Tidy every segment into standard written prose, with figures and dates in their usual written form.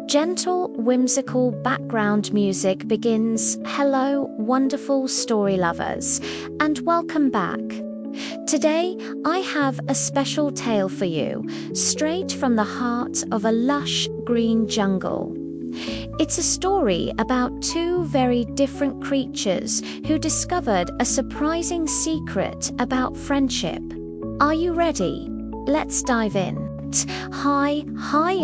Gentle, whimsical background music begins. Hello, wonderful story lovers, and welcome back. Today, I have a special tale for you, straight from the heart of a lush green jungle. It's a story about two very different creatures who discovered a surprising secret about friendship. Are you ready? Let's dive in. High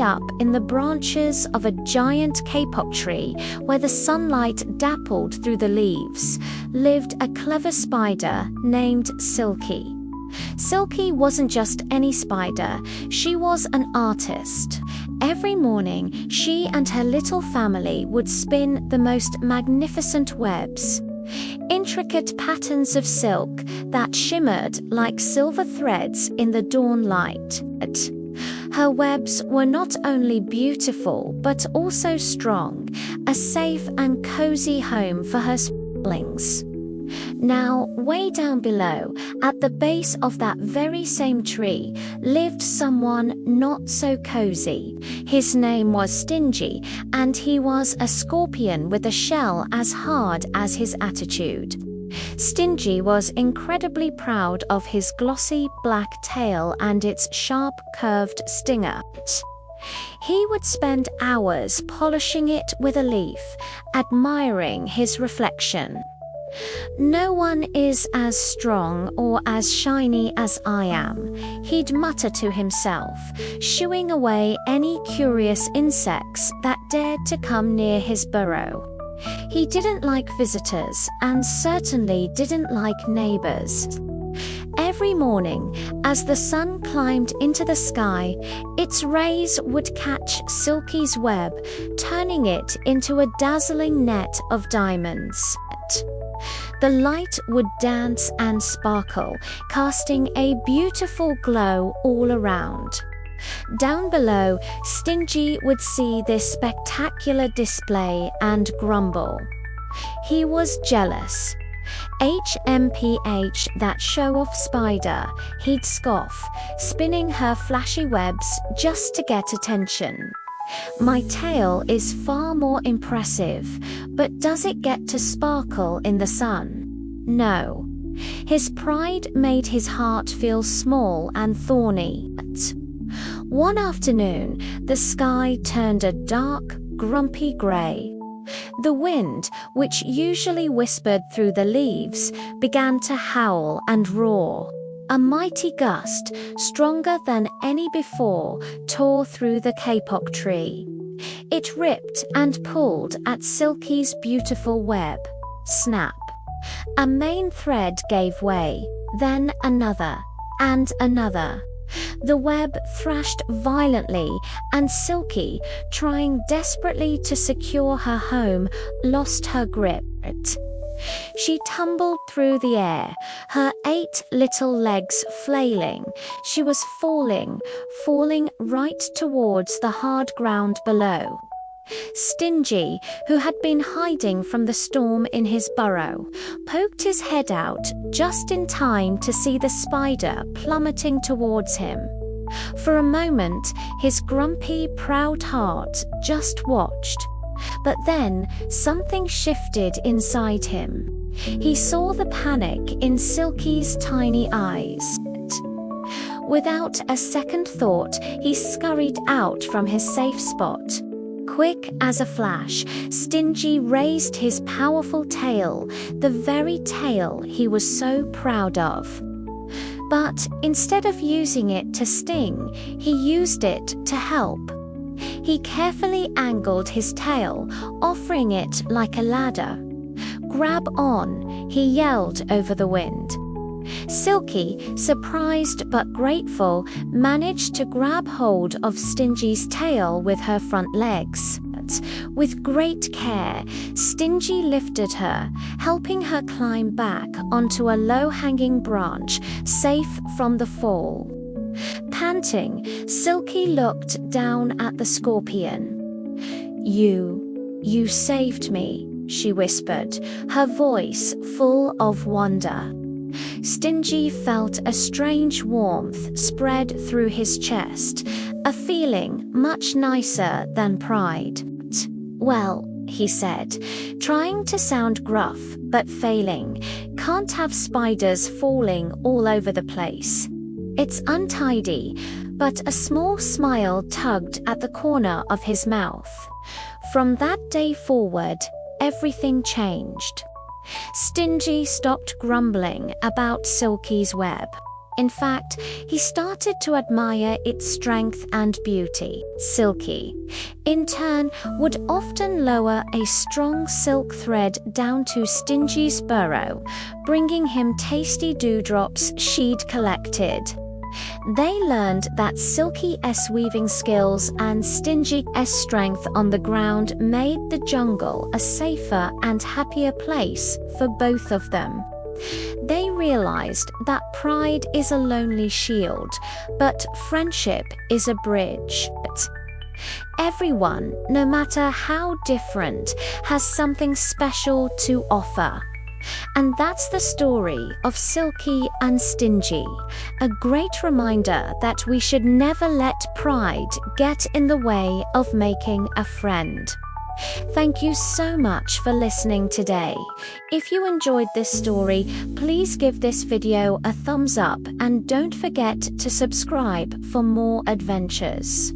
up in the branches of a giant kapok tree, where the sunlight dappled through the leaves, lived a clever spider named Silky. Silky wasn't just any spider, she was an artist. Every morning, she and her little family would spin the most magnificent webs. Intricate patterns of silk that shimmered like silver threads in the dawn light. Her webs were not only beautiful, but also strong, a safe and cozy home for her siblings. Now, way down below, at the base of that very same tree, lived someone not so cozy. His name was Stingy, and he was a scorpion with a shell as hard as his attitude. Stingy was incredibly proud of his glossy black tail and its sharp curved stinger. He would spend hours polishing it with a leaf, admiring his reflection. "No one is as strong or as shiny as I am," he'd mutter to himself, shooing away any curious insects that dared to come near his burrow. He didn't like visitors and certainly didn't like neighbors. Every morning, as the sun climbed into the sky, its rays would catch Silky's web, turning it into a dazzling net of diamonds. The light would dance and sparkle, casting a beautiful glow all around. Down below, Stingy would see this spectacular display and grumble. He was jealous. "HMPH, that show-off spider," he'd scoff, spinning her flashy webs just to get attention. "My tail is far more impressive, but does it get to sparkle in the sun? No." His pride made his heart feel small and thorny. One afternoon, the sky turned a dark, grumpy grey. The wind, which usually whispered through the leaves, began to howl and roar. A mighty gust, stronger than any before, tore through the kapok tree. It ripped and pulled at Silky's beautiful web. Snap! A main thread gave way, then another, and another. The web thrashed violently, and Silky, trying desperately to secure her home, lost her grip. She tumbled through the air, her 8 little legs flailing. She was falling right towards the hard ground below. Stingy, who had been hiding from the storm in his burrow, poked his head out just in time to see the spider plummeting towards him. For a moment, his grumpy, proud heart just watched. But then, something shifted inside him. He saw the panic in Silky's tiny eyes. Without a second thought, he scurried out from his safe spot. Quick as a flash, Stingy raised his powerful tail, the very tail he was so proud of. But instead of using it to sting, he used it to help. He carefully angled his tail, offering it like a ladder. "Grab on," he yelled over the wind. Silky, surprised but grateful, managed to grab hold of Stingy's tail with her front legs. With great care, Stingy lifted her, helping her climb back onto a low-hanging branch, safe from the fall. Panting, Silky looked down at the scorpion. You saved me," she whispered, her voice full of wonder. Stingy felt a strange warmth spread through his chest, a feeling much nicer than pride. Well, he said, trying to sound gruff but failing, can't have spiders falling all over the place. It's untidy, but a small smile tugged at the corner of his mouth. From that day forward, everything changed. Stingy stopped grumbling about Silky's web. In fact, he started to admire its strength and beauty. Silky, in turn, would often lower a strong silk thread down to Stingy's burrow, bringing him tasty dewdrops she'd collected. They learned that Silky's weaving skills and Stingy's strength on the ground made the jungle a safer and happier place for both of them. They realized that pride is a lonely shield, but friendship is a bridge. Everyone, no matter how different, has something special to offer. And that's the story of Silky and Stingy, a great reminder that we should never let pride get in the way of making a friend. Thank you so much for listening today. If you enjoyed this story, please give this video a thumbs up and don't forget to subscribe for more adventures.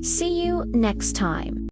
See you next time.